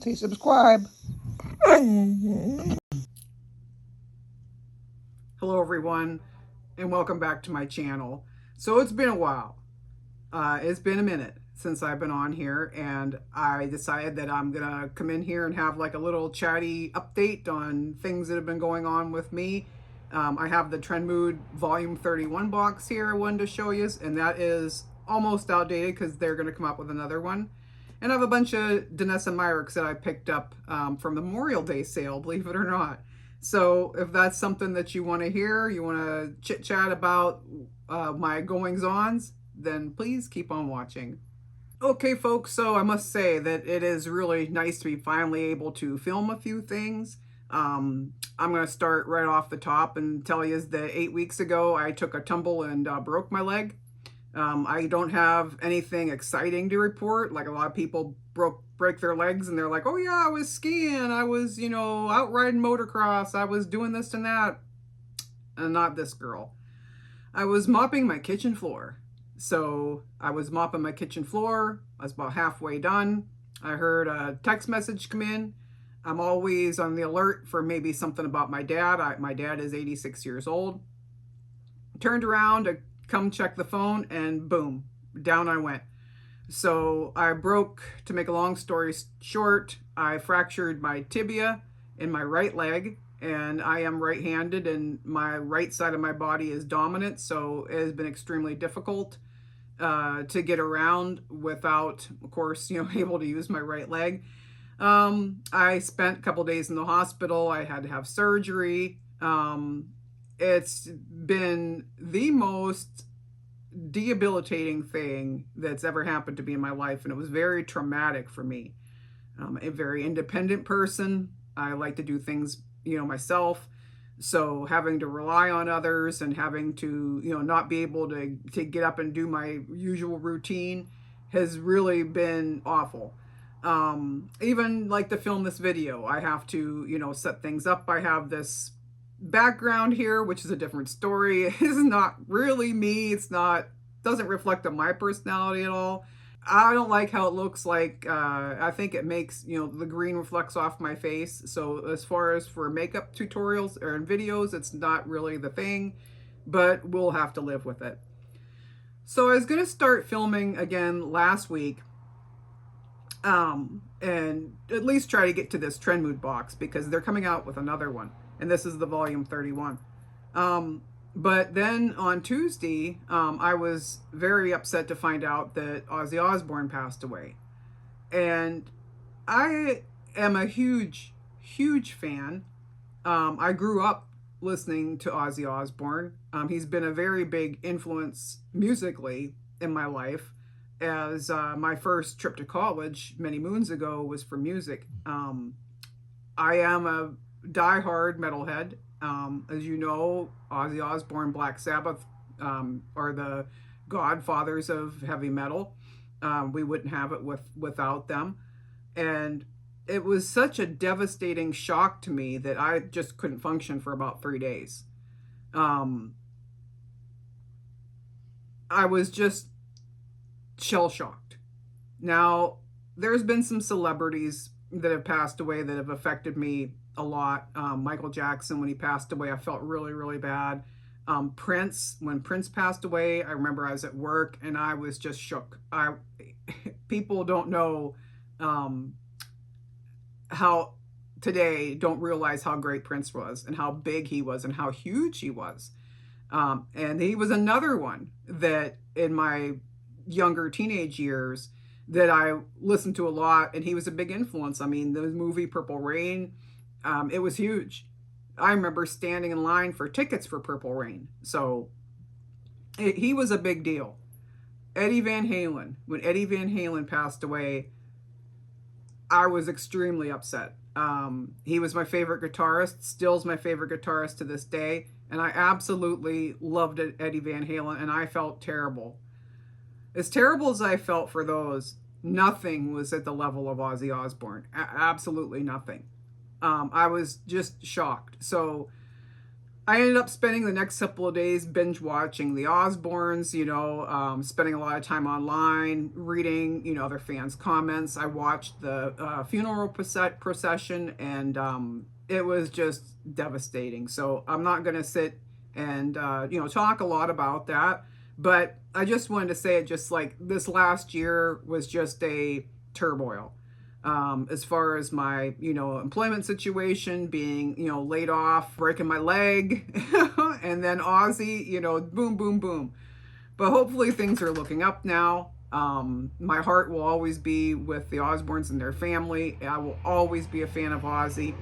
Say subscribe. Hello everyone, and welcome back to my channel. So it's been a while. It's been a minute since I've been on here, and I decided that I'm gonna come in here and have like a little chatty update on things that have been going on with me. I have the Trendmood Volume 31 box here I wanted to show you, and that is almost outdated because they're gonna come up with another one. And I have a bunch of Danessa Myricks that I picked up from the Memorial Day sale, believe it or not. So if that's something that you want to hear, you want to chit chat about my goings-ons, then please keep on watching. Okay, folks, so I must say that it is really nice to be finally able to film a few things. I'm going to start right off the top and tell you that 8 weeks ago I took a tumble and broke my leg. I don't have anything exciting to report. Like a lot of people break their legs and they're like, oh yeah, I was skiing, I was, out riding motocross, I was doing this and that. And not this girl. I was mopping my kitchen floor. So I was mopping my kitchen floor. I was about halfway done. I heard a text message come in. I'm always on the alert for maybe something about my dad. My dad is 86 years old. Turned around to come check the phone, and boom, down I went. So I broke, to make a long story short, I fractured my tibia in my right leg, and I am right-handed, and my right side of my body is dominant, so it has been extremely difficult to get around without, of course, able to use my right leg. I spent a couple days in the hospital. I had to have surgery. It's been the most debilitating thing that's ever happened to me in my life, and it was very traumatic for me. I'm a very independent person. I like to do things, myself. So having to rely on others and having to, not be able to get up and do my usual routine has really been awful. Even like to film this video, I have to, set things up. I have this background here, which is a different story. It's not really me. Doesn't reflect on my personality at all. I don't like how it looks like. I think it makes, the green reflects off my face. So as far as for makeup tutorials or in videos, it's not really the thing, but we'll have to live with it. So I was going to start filming again last week. And at least try to get to this Trendmood box because they're coming out with another one. And this is the volume 31. But then on Tuesday, I was very upset to find out that Ozzy Osbourne passed away. And I am a huge, huge fan. I grew up listening to Ozzy Osbourne. He's been a very big influence musically in my life, as my first trip to college many moons ago was for music. I am a diehard metalhead. As you know, Ozzy Osbourne, Black Sabbath are the godfathers of heavy metal. We wouldn't have it without them. And it was such a devastating shock to me that I just couldn't function for about 3 days. I was just shell-shocked. Now, there's been some celebrities that have passed away that have affected me a lot. Michael Jackson, when he passed away, I felt really, really bad. Prince, when Prince passed away, I remember I was at work and I was just shook. People don't know how today don't realize how great Prince was and how big he was and how huge he was. And he was another one that in my younger teenage years that I listened to a lot, and he was a big influence. I mean, the movie Purple Rain, it was huge. I remember standing in line for tickets for Purple Rain. So he was a big deal. Eddie Van Halen, when Eddie Van Halen passed away, I was extremely upset. He was my favorite guitarist, still's my favorite guitarist to this day, and I absolutely loved Eddie Van Halen, and I felt terrible. As terrible as I felt for those, nothing was at the level of Ozzy Osbourne. Absolutely nothing. I was just shocked. So I ended up spending the next couple of days binge watching the Osbournes, spending a lot of time online, reading, other fans' comments. I watched the funeral procession, and it was just devastating. So I'm not going to sit and, talk a lot about that. But I just wanted to say it, just like this last year was just a turmoil. As far as my, employment situation, being, laid off, breaking my leg, and then Ozzy, boom, boom, boom. But hopefully things are looking up now. My heart will always be with the Osbournes and their family. I will always be a fan of Ozzy.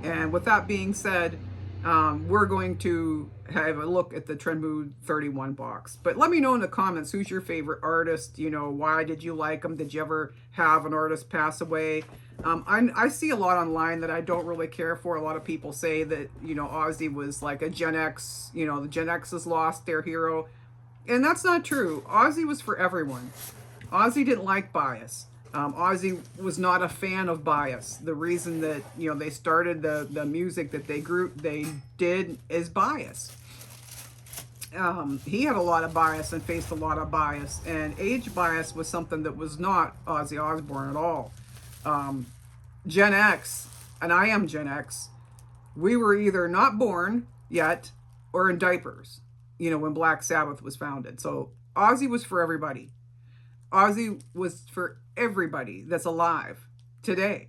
And with that being said, we're going to have a look at the Trendmood 31 box. But let me know in the comments, who's your favorite artist? Why did you like them? Did you ever have an artist pass away? I see a lot online that I don't really care for. A lot of people say that, Ozzy was like a Gen X, the Gen X's lost their hero. And that's not true. Ozzy was for everyone. Ozzy didn't like bias. Ozzy was not a fan of bias. The reason that they started the music that they did is bias. He had a lot of bias and faced a lot of bias, and age bias was something that was not Ozzy Osbourne at all. Gen X, and I am Gen X, we were either not born yet or in diapers, when Black Sabbath was founded. So Ozzy was for everybody. Ozzy was for everybody that's alive today.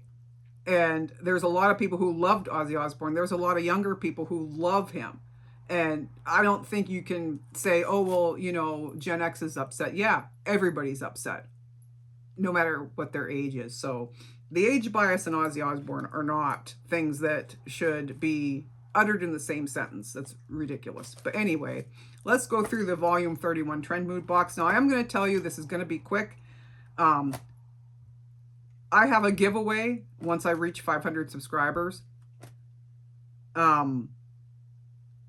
And there's a lot of people who loved Ozzy Osbourne. There's a lot of younger people who love him. And I don't think you can say, oh, well, Gen X is upset. Yeah, everybody's upset, no matter what their age is. So the age bias and Ozzy Osbourne are not things that should be uttered in the same sentence. That's ridiculous. But anyway, let's go through the volume 31 Trendmood box. Now, I am going to tell you this is going to be quick. I have a giveaway once I reach 500 subscribers.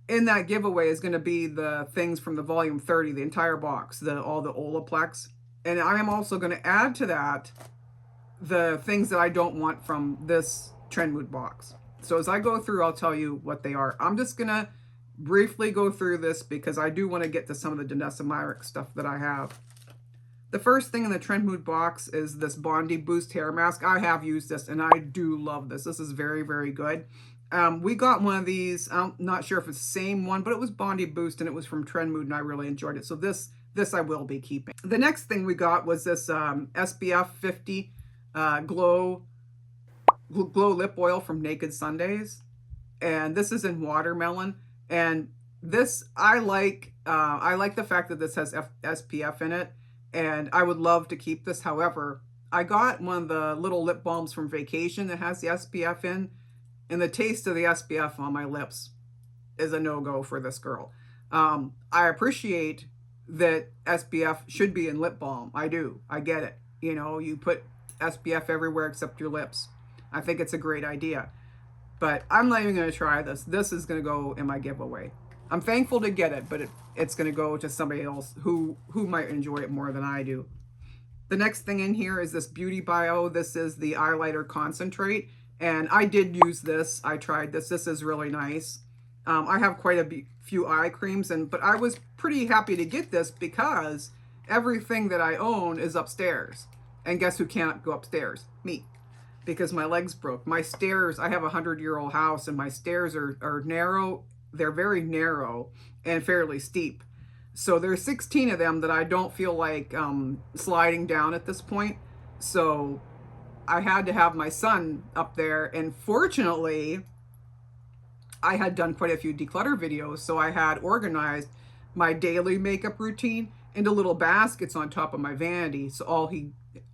In that giveaway is going to be the things from the volume 30, the entire box, all the Olaplex. And I am also going to add to that the things that I don't want from this Trendmood box. So as I go through, I'll tell you what they are. I'm just going to briefly go through this because I do want to get to some of the Danessa Myricks stuff that I have. The first thing in the Trendmood box is this Bondi Boost hair mask. I have used this and I do love this. This is very, very good. We got one of these. I'm not sure if it's the same one, but it was Bondi Boost and it was from Trendmood and I really enjoyed it. So this I will be keeping. The next thing we got was this SPF 50 glow lip oil from Naked Sundays, and this is in watermelon. And this I like the fact that this has SPF in it, and I would love to keep this. However, I got one of the little lip balms from Vacation that has the SPF in, and the taste of the SPF on my lips is a no-go for this girl. I appreciate that SPF should be in lip balm. I do. I get it. You put SPF everywhere except your lips. I think it's a great idea. But I'm not even going to try this. This is going to go in my giveaway. I'm thankful to get it, but it's going to go to somebody else who might enjoy it more than I do. The next thing in here is this Beauty Bio. This is the highlighter concentrate. And I did use this. I tried this. This is really nice. I have quite a few eye creams, but I was pretty happy to get this because everything that I own is upstairs. And guess who can't go upstairs? Me. Because my legs broke. My stairs, I have a 100-year-old house and my stairs are narrow. They're very narrow and fairly steep. So there's 16 of them that I don't feel like sliding down at this point. So I had to have my son up there. And fortunately, I had done quite a few declutter videos. So I had organized my daily makeup routine into little baskets on top of my vanity. So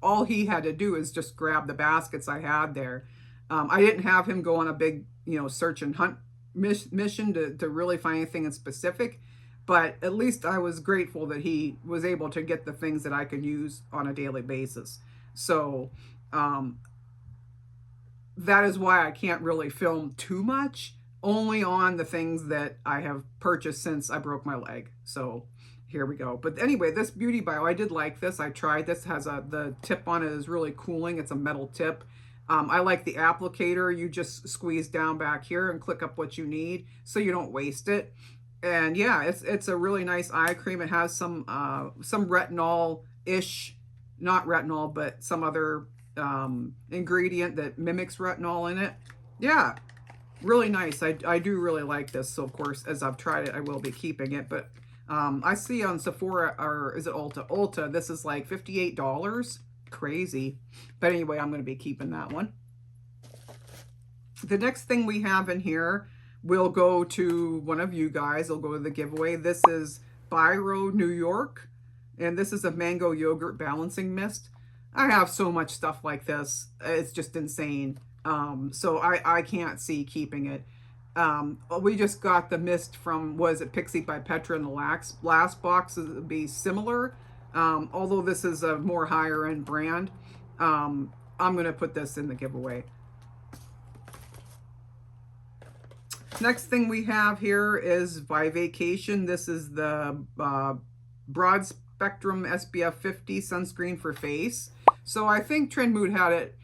all he had to do is just grab the baskets I had there. I didn't have him go on a big, search and hunt mission to really find anything in specific, but at least I was grateful that he was able to get the things that I could use on a daily basis. So that is why I can't really film too much, only on the things that I have purchased since I broke my leg. So here we go. But anyway, this Beauty Bio, I did like this. I tried this. The tip on it is really cooling. It's a metal tip. I like the applicator. You just squeeze down back here and click up what you need so you don't waste it. And yeah, it's a really nice eye cream. It has some retinol-ish, not retinol, but some other ingredient that mimics retinol in it. Yeah, really nice. I do really like this. So of course, as I've tried it, I will be keeping it. But I see on Sephora, or is it Ulta? Ulta, this is like $58. Crazy. But anyway, I'm going to be keeping that one. The next thing we have in here will go to one of you guys. It'll go to the giveaway. This is Biro New York, and this is a mango yogurt balancing mist. I have so much stuff like this. It's just insane. So I can't see keeping it. We just got the mist from, was it Pixie by Petra in the last box. It would be similar. Although this is a more higher end brand. I'm going to put this in the giveaway. Next thing we have here is by Vacation. This is the broad spectrum SPF 50 sunscreen for face. So I think Trendmood had it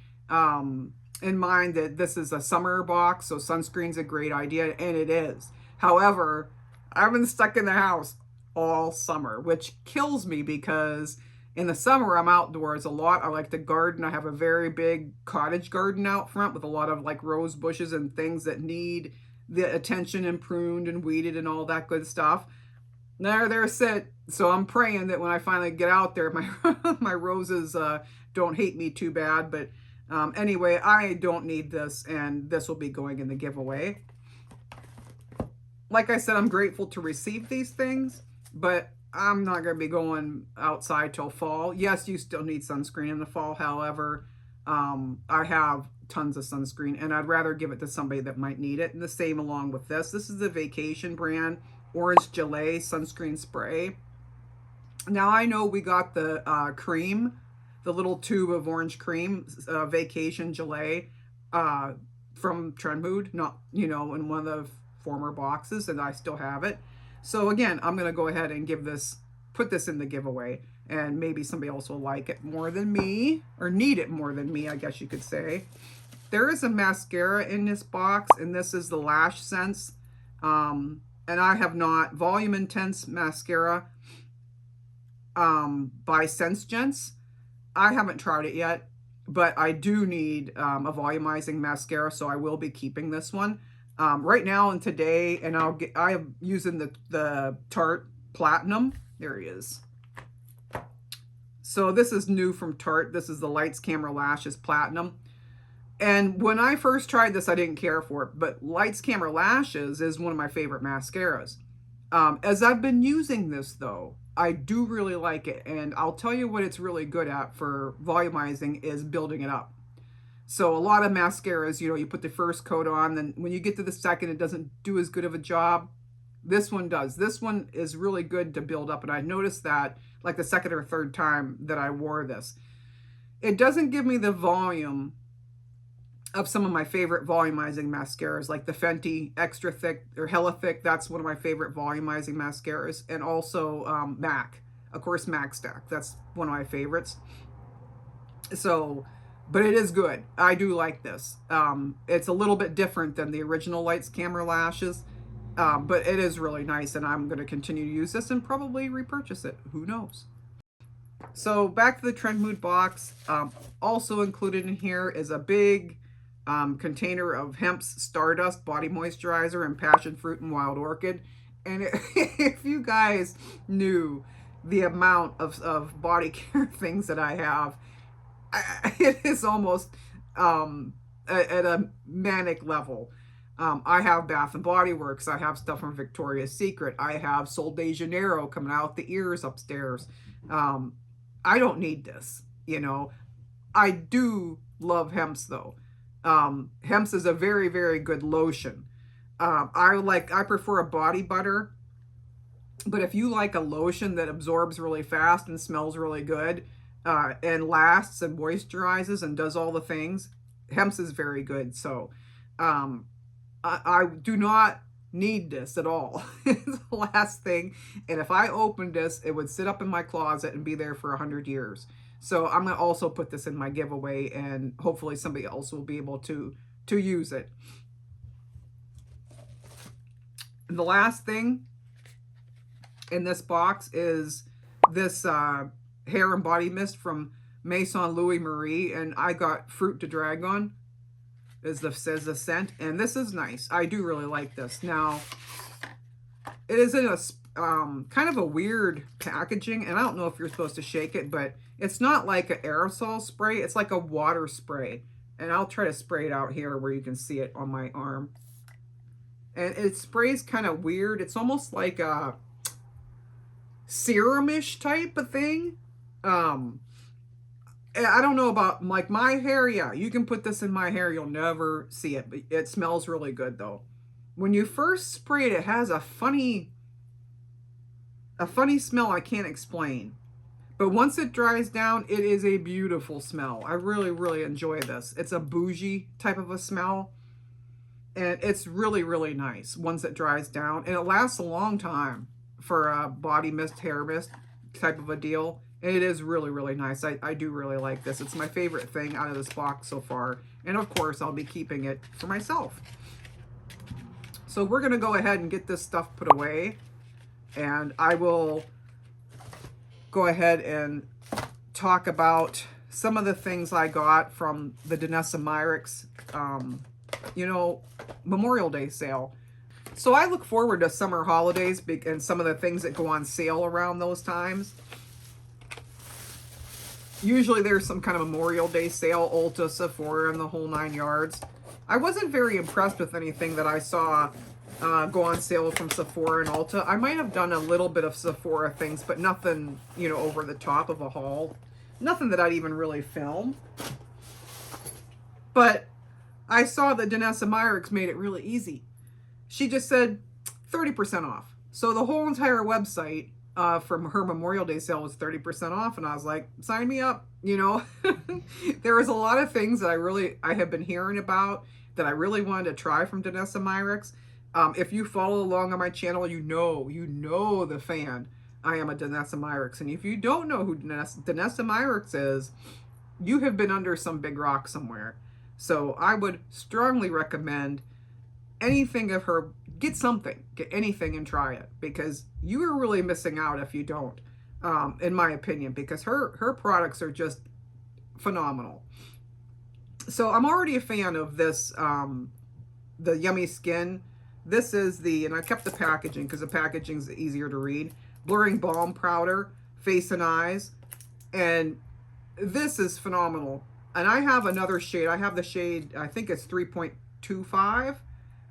in mind that this is a summer box, so sunscreen's a great idea, and it is. However, I've been stuck in the house all summer, which kills me because in the summer I'm outdoors a lot. I like to garden. I have a very big cottage garden out front with a lot of like rose bushes and things that need the attention and pruned and weeded and all that good stuff. There sit. So I'm praying that when I finally get out there, my roses don't hate me too bad. But anyway, I don't need this, and this will be going in the giveaway. Like I said, I'm grateful to receive these things, but I'm not going to be going outside till fall. Yes, you still need sunscreen in the fall. However, I have tons of sunscreen, and I'd rather give it to somebody that might need it. And the same along with this. This is the Vacation brand Orange Gelée sunscreen spray. Now I know we got the cream, the little tube of orange cream, Vacation Gelée from Trendmood, not, you know, in one of the former boxes, and I still have it. So again, I'm going to go ahead and put this in the giveaway, and maybe somebody else will like it more than me, or need it more than me, I guess you could say. There is a mascara in this box, and this is the Lash Sense. And I have not, Volume Intense Mascara by SenseGence. I haven't tried it yet, but I do need a volumizing mascara, so I will be keeping this one. Right now and today, and I am using the Tarte Platinum. There he is. So this is new from Tarte. This is the Lights Camera Lashes Platinum. And when I first tried this, I didn't care for it, but Lights Camera Lashes is one of my favorite mascaras. As I've been using this though, I do really like it, and I'll tell you what it's really good at for volumizing is building it up. So a lot of mascaras, you know, you put the first coat on, then when you get to the second, it doesn't do as good of a job. This one does. This one is really good to build up, and I noticed that like the second or third time that I wore this. It doesn't give me the volume of some of my favorite volumizing mascaras, like the Fenty Extra Thick or Hella Thick. That's one of my favorite volumizing mascaras. And also MAC. Of course, MAC Stack. That's one of my favorites. So, but it is good. I do like this. It's a little bit different than the original Lights Camera Lashes. But it is really nice, and I'm going to continue to use this and probably repurchase it. Who knows? So back to the Trendmood box. Also included in here is a big container of Hemp's Stardust Body Moisturizer and Passion Fruit and Wild Orchid. And if you guys knew the amount of body care things that I have, it is almost at a manic level. I have Bath and Body Works. I have stuff from Victoria's Secret. I have Sol de Janeiro coming out the ears upstairs. I don't need this, you know. I do love Hemp's though. Hemp's is a very, very good lotion. I prefer a body butter, but if you like a lotion that absorbs really fast and smells really good, and lasts and moisturizes and does all the things, Hemp's is very good. So, I do not need this at all. It's the last thing. And if I opened this, it would sit up in my closet and be there for 100 years. So I'm going to also put this in my giveaway, and hopefully somebody else will be able to use it. And the last thing in this box is this hair and body mist from Maison Louis Marie, and I got Fruit de Dragon says the scent, and this is nice. I do really like this. Now, it is in a kind of a weird packaging, and I don't know if you're supposed to shake it, but it's not like an aerosol spray. It's like a water spray, and I'll try to spray it out here where you can see it on my arm. And it sprays kind of weird. It's almost like a serum-ish type of thing. I don't know about like my hair. Yeah, you can put this in my hair. You'll never see it, but it smells really good though. When you first spray it, it has a funny smell I can't explain. But once it dries down, it is a beautiful smell. I really, really enjoy this. It's a bougie type of a smell. And it's really, really nice once it dries down. And it lasts a long time for a body mist, hair mist type of a deal. And it is really, really nice. I do really like this. It's my favorite thing out of this box so far. And of course, I'll be keeping it for myself. So we're going to go ahead and get this stuff put away. And I will go ahead and talk about some of the things I got from the Danessa Myricks, Memorial Day sale. So I look forward to summer holidays and some of the things that go on sale around those times. Usually there's some kind of Memorial Day sale, Ulta, Sephora, and the whole 9 yards. I wasn't very impressed with anything that I saw go on sale from Sephora and Ulta. I might have done a little bit of Sephora things, but nothing, over the top of a haul. Nothing that I'd even really film. But I saw that Danessa Myricks made it really easy. She just said 30% off. So the whole entire website from her Memorial Day sale was 30% off, and I was like, sign me up. There was a lot of things that I have been hearing about that I really wanted to try from Danessa Myricks. If you follow along on my channel, you know the fan I am a Danessa Myricks. And if you don't know who Danessa Myricks is, you have been under some big rock somewhere. So I would strongly recommend anything of her. Get anything and try it, because you are really missing out if you don't, in my opinion, because her products are just phenomenal. So I'm already a fan of this, the Yummy Skin. This is and I kept the packaging because the packaging is easier to read. Blurring Balm Powder, Face and Eyes. And this is phenomenal. And I have another shade. I have the shade, I think it's 3.25.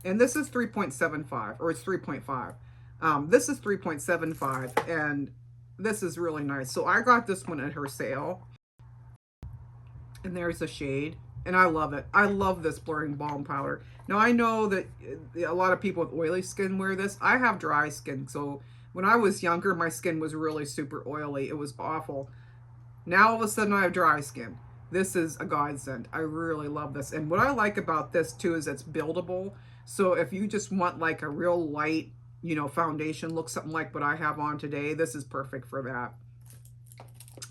And this is 3.75, or it's 3.5. This is 3.75, and this is really nice. So I got this one at her sale. And there's the shade. And I love it. I love this Blurring Balm Powder. Now, I know that a lot of people with oily skin wear this. I have dry skin. So when I was younger, my skin was really super oily. It was awful. Now, all of a sudden, I have dry skin. This is a godsend. I really love this. And what I like about this, too, is it's buildable. So if you just want like a real light, foundation look, something like what I have on today, this is perfect for that.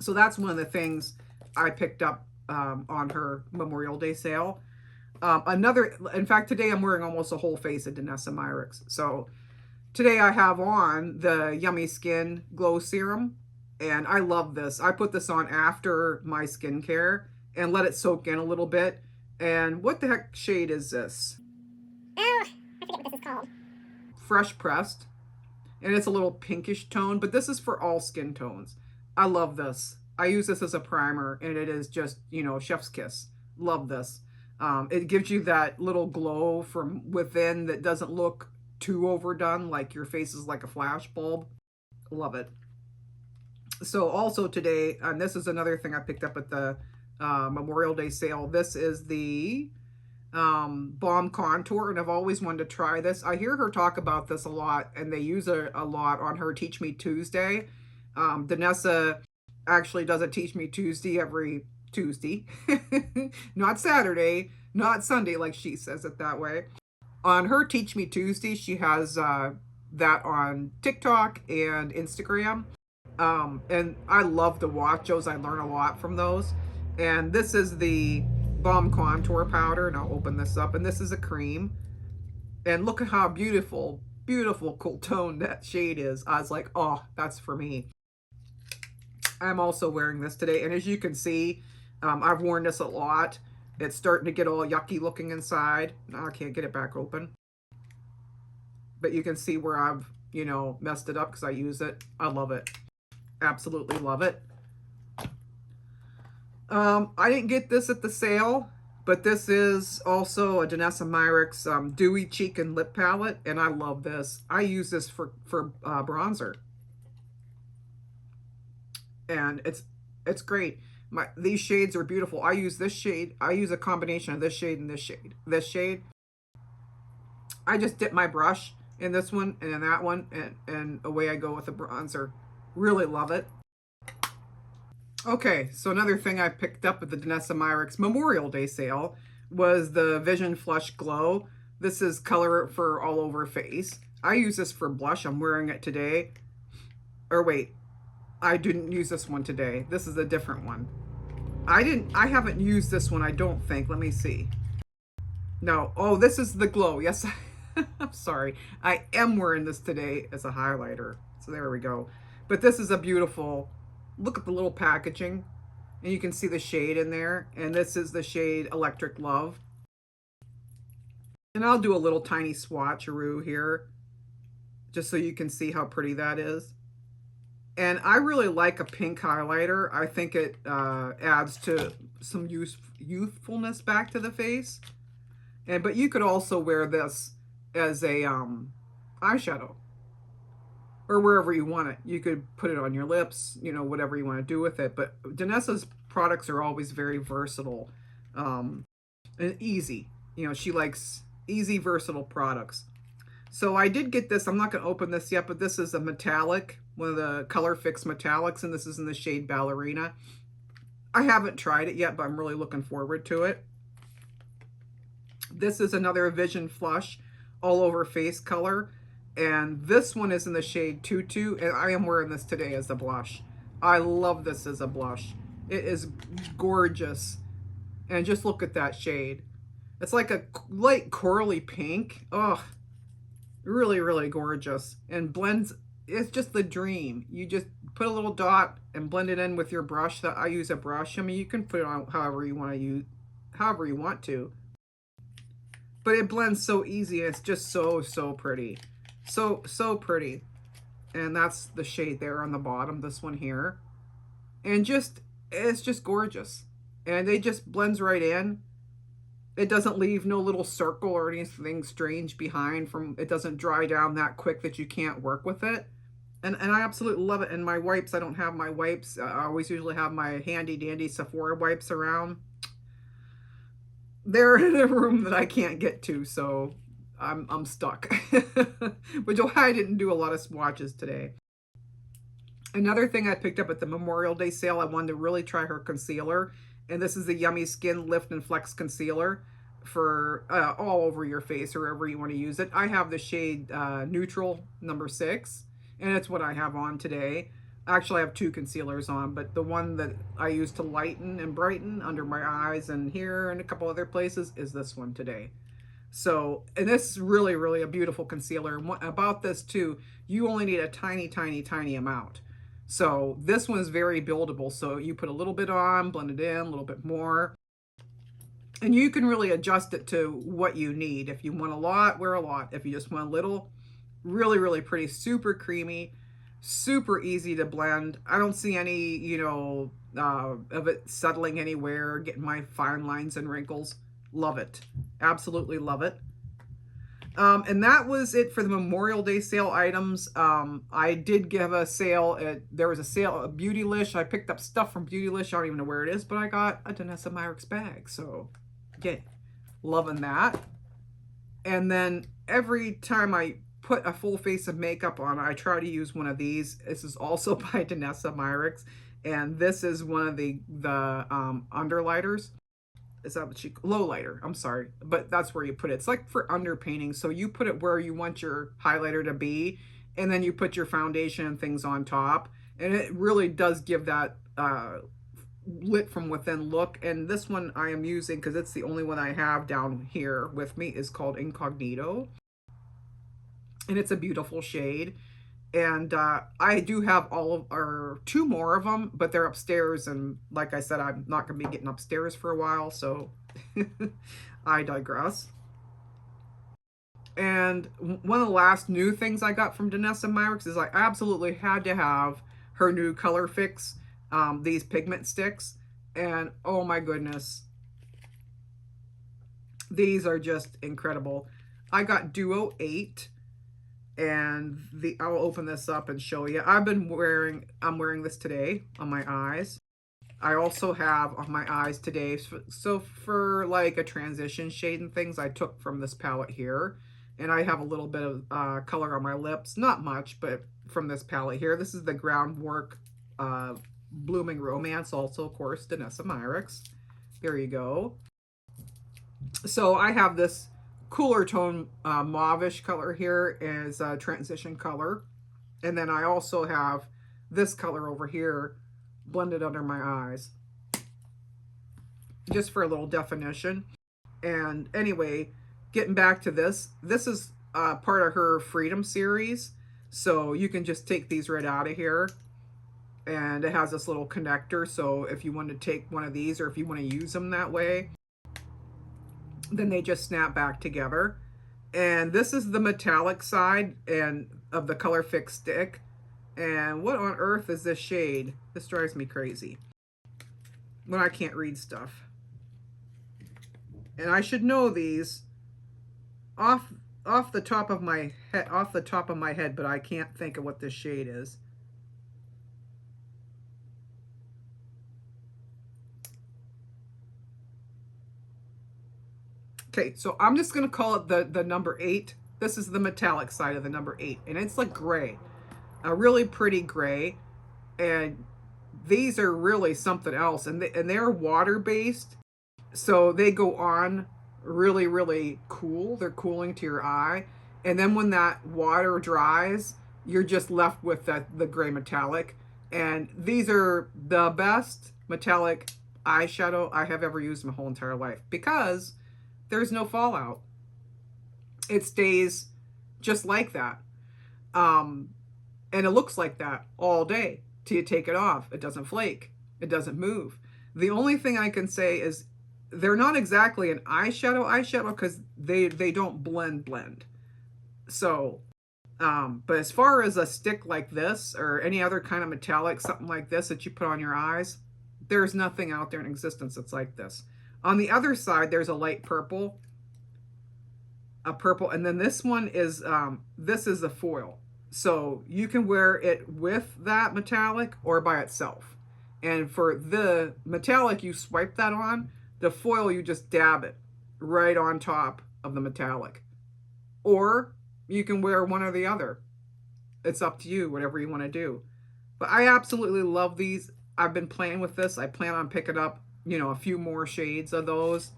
So that's one of the things I picked up on her Memorial Day sale. In fact, today I'm wearing almost a whole face of Danessa Myricks. So today I have on the Yummy Skin Glow Serum, and I love this. I put this on after my skincare and let it soak in a little bit. And what the heck shade is this? Oh, I forget what this is called. Fresh Pressed. And it's a little pinkish tone, but this is for all skin tones. I love this. I use this as a primer, and it is just, chef's kiss. Love this. It gives you that little glow from within that doesn't look too overdone, like your face is like a flash bulb. Love it. So also today, and this is another thing I picked up at the Memorial Day sale. This is the Balm Contour, and I've always wanted to try this. I hear her talk about this a lot, and they use it a lot on her Teach Me Tuesday. Danessa actually does a Teach Me Tuesday every Tuesday. Not Saturday, not Sunday, like she says it that way. On her Teach Me Tuesday, she has that on TikTok and Instagram. And I love to watch those. I learn a lot from those. And this is the Balm Contour Powder. And I'll open this up. And this is a cream. And look at how beautiful, beautiful cool tone that shade is. I was like, oh, that's for me. I'm also wearing this today. And as you can see, I've worn this a lot. It's starting to get all yucky looking inside. Now I can't get it back open. But you can see where I've, you know, messed it up because I use it. I love it. Absolutely love it. I didn't get this at the sale, but this is also a Danessa Myricks Dewy Cheek and Lip Palette, and I love this. I use this for bronzer, and it's great. These shades are beautiful. I use this shade. I use a combination of this shade and this shade. This shade. I just dip my brush in this one and in that one, and away I go with the bronzer. Really love it. Okay, so another thing I picked up at the Danessa Myricks Memorial Day sale was the Vision Flush Glow. This is color for all over face. I use this for blush. I'm wearing it today. Or wait, I didn't use this one today. This is a different one. I haven't used this one, I don't think. Let me see. No, oh, this is the glow. Yes, I'm sorry. I am wearing this today as a highlighter. So there we go. But this is a beautiful, look at the little packaging. And you can see the shade in there. And this is the shade Electric Love. And I'll do a little tiny swatcheroo here, just so you can see how pretty that is. And I really like a pink highlighter. I think it adds to some youthfulness back to the face. But you could also wear this as a eyeshadow, or wherever you want it. You could put it on your lips, you know, whatever you want to do with it. But Danessa's products are always very versatile and easy. You know, she likes easy, versatile products. So I did get this. I'm not going to open this yet, but this is a metallic, one of the Color Fix metallics, and this is in the shade Ballerina. I haven't tried it yet, but I'm really looking forward to it. This is another Vision Flush all over face color, and this one is in the shade Tutu, and I am wearing this today as a blush. I love this as a blush. It is gorgeous, and just look at that shade. It's like a light corally pink. Oh, really, really gorgeous, and blends. It's just the dream. You just put a little dot and blend it in with your brush. That I use a brush. I mean, you can put it on however you want to use, however you want to. But it blends so easy. It's just so pretty. So pretty. And that's the shade there on the bottom, this one here. And it's just gorgeous. And it just blends right in. It doesn't leave no little circle or anything strange behind. It doesn't dry down that quick that you can't work with it. And I absolutely love it. And my wipes, I don't have my wipes. I always usually have my handy dandy Sephora wipes around. They're in a room that I can't get to, so I'm stuck. Which is why I didn't do a lot of swatches today. Another thing I picked up at the Memorial Day sale, I wanted to really try her concealer. And this is the Yummy Skin Lift and Flex Concealer for all over your face or wherever you want to use it. I have the shade Neutral number 6, and it's what I have on today. Actually, I have 2 concealers on, but the one that I use to lighten and brighten under my eyes and here and a couple other places is this one today. So, and this is really, really a beautiful concealer. And about this too, you only need a tiny, tiny, tiny amount. So this one is very buildable. So you put a little bit on, blend it in, a little bit more. And you can really adjust it to what you need. If you want a lot, wear a lot. If you just want a little, really, really pretty, super creamy. Super easy to blend. I don't see any, you know, of it settling anywhere, getting my fine lines and wrinkles. Love it. Absolutely love it. And that was it for the Memorial Day sale items. I did give a sale. There was a sale at Beautylish. I picked up stuff from Beautylish. I don't even know where it is, but I got a Danessa Myricks bag. So, yeah, loving that. And then every time I put a full face of makeup on, I try to use one of these. This is also by Danessa Myricks, and this is one of the underlighters. Is that what she, low lighter, I'm sorry, but that's where you put it. It's like for underpainting, so you put it where you want your highlighter to be, and then you put your foundation and things on top, And it really does give that lit from within look. And this one I am using, because it's the only one I have down here with me, is called Incognito. And it's a beautiful shade. And I do have or two more of them, but they're upstairs. And like I said, I'm not going to be getting upstairs for a while. So I digress. And one of the last new things I got from Danessa Myricks is I absolutely had to have her new Color Fix, these pigment sticks. And oh my goodness, these are just incredible. I got Duo 8, and I'll open this up and show you. I'm wearing this today on my eyes. I also have on my eyes today, so for like a transition shade and things, I took from this palette here. And I have a little bit of color on my lips. Not much, but from this palette here. This is the Groundwork Blooming Romance, also, of course, Danessa Myricks. There you go. So I have this cooler tone mauve-ish color here as a transition color. And then I also have this color over here blended under my eyes, just for a little definition. And anyway, getting back to this is part of her Freedom series. So you can just take these right out of here. And it has this little connector. So if you want to take one of these, or if you want to use them that way, then they just snap back together. And this is the metallic side and of the Color Fix stick. And what on earth is this shade? This drives me crazy when I can't read stuff. And I should know these off the top of my head, but I can't think of what this shade is. Okay, so I'm just gonna call it the number 8. This is the metallic side of the number 8, and it's like gray, a really pretty gray. And these are really something else, and they're water based, so they go on really, really cool. They're cooling to your eye. And then when that water dries, you're just left with the gray metallic. And these are the best metallic eyeshadow I have ever used in my whole entire life, because there's no fallout. It stays just like that. And it looks like that all day till you take it off. It doesn't flake. It doesn't move. The only thing I can say is they're not exactly an eyeshadow because they don't blend. So, but as far as a stick like this or any other kind of metallic, something like this that you put on your eyes, there's nothing out there in existence that's like this. On the other side, there's a light purple, and then this one is, this is a foil. So you can wear it with that metallic or by itself. And for the metallic, you swipe that on. The foil, you just dab it right on top of the metallic. Or you can wear one or the other. It's up to you, whatever you want to do. But I absolutely love these. I've been playing with this. I plan on picking up, a few more shades of those.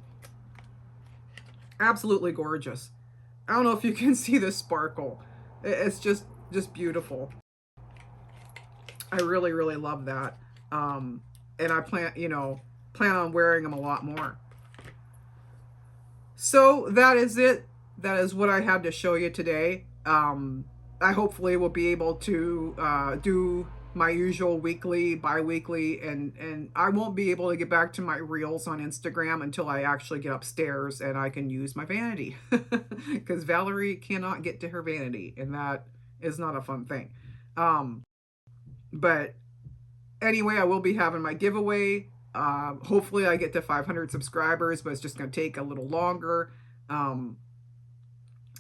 Absolutely gorgeous. I don't know if you can see the sparkle. It's just beautiful. I really, really love that. And I plan on wearing them a lot more. So that is it. That is what I had to show you today. I hopefully will be able to do my usual weekly, bi-weekly, and I won't be able to get back to my reels on Instagram until I actually get upstairs and I can use my vanity. Because Valerie cannot get to her vanity, and that is not a fun thing. But anyway, I will be having my giveaway. Hopefully I get to 500 subscribers, but it's just going to take a little longer.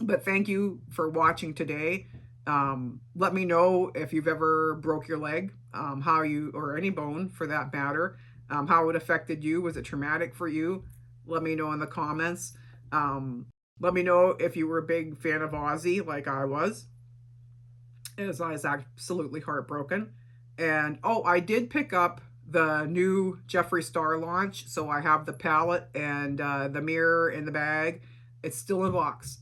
But thank you for watching today. Let me know if you've ever broke your leg, or any bone for that matter, how it affected you. Was it traumatic for you? Let me know in the comments. Let me know if you were a big fan of Ozzy like I was, as I was absolutely heartbroken. And I did pick up the new Jeffree Star launch, so I have the palette and the mirror in the bag. It's still in the box.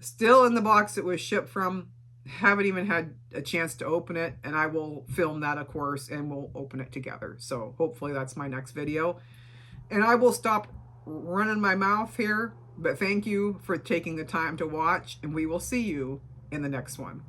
Still in the box it was shipped from. haven't even had a chance to open it, and I will film that, of course, and we'll open it together. So hopefully that's my next video. And I will stop running my mouth here, but thank you for taking the time to watch, and we will see you in the next one.